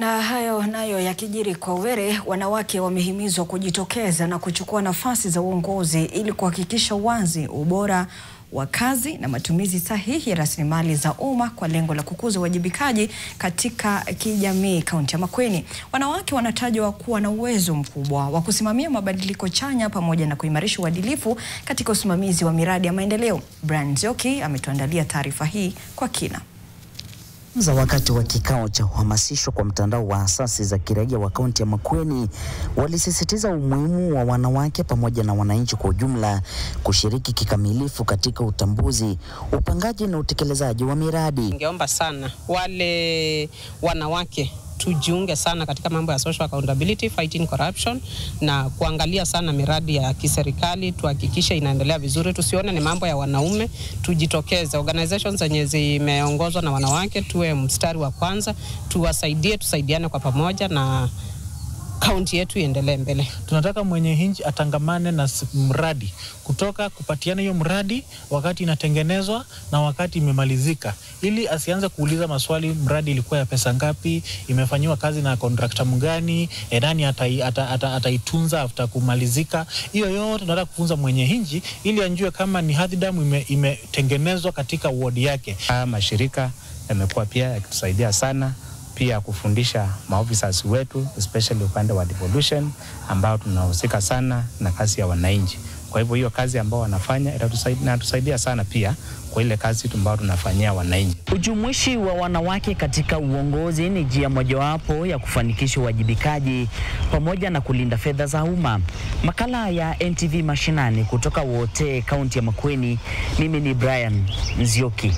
Na hayo nayo yakijiri kwa Were, wanawake wamehimizwa kujitokeza na kuchukua nafasi za uongozi ili kuhakikisha uwazi, ubora wa kazi na matumizi sahihi ya rasilimali za umma kwa lengo la kukuza uwajibikaji katika kijamii kaunti ya Makueni. Wanawake wanatajwa kuwa na uwezo mkubwa wa kusimamia mabadiliko chanya pamoja na kuimarisha uadilifu katika usimamizi wa miradi ya maendeleo. Brian Nzioki ametuandalia taarifa hii kwa kina. Wakati wa kikao cha uhamasisho kwa mtandao wa asasi za kiraia wa kaunti ya Makueni, walisisitiza umuhimu wa wanawake pamoja na wananchi kwa ujumla kushiriki kikamilifu katika utambuzi, upangaji na utekelezaji wa miradi. Ningeomba sana wale wanawake tujiunge sana katika mambo ya social accountability, fighting corruption na kuangalia sana miradi ya kiserikali, tuhakikishe inaendelea vizuri, tusione ni mambo ya wanaume, tujitokeze. Organizations zenye zimeongozwa na wanawake tuwe mstari wa kwanza, tusaidiane kwa pamoja na kaunti yetu iendelee mbele. Tunataka mwenye hinji atangamane na mradi, kutoka kupatiana hiyo mradi wakati inatengenezwa na wakati imemalizika, ili asianze kuuliza maswali, mradi ilikuwa ya pesa ngapi, imefanywa kazi na contractor mgani, nani ataitunza after kumalizika. Hiyo yote tunataka kufunza mwenye hinji ili anjue kama ni hadhi damu imetengenezwa katika ward yake. Mashirika yamekuwa pia yakitusaidia sana pia kufundisha maofficers wetu, especially upande wa devolution ambao tunahusika sana na kazi ya wananchi. Kwa hivyo hiyo kazi ambao wanafanya itatusaidia sana pia kwa ile kazi ambao tunafanyia wananchi. Ujumuishi wa wanawake katika uongozi ni njia mojawapo ya kufanikisha uwajibikaji pamoja na kulinda fedha za umma. Makala ya NTV Mashinani kutoka Wote, kaunti ya Makueni. Mimi ni Brian Nzioki.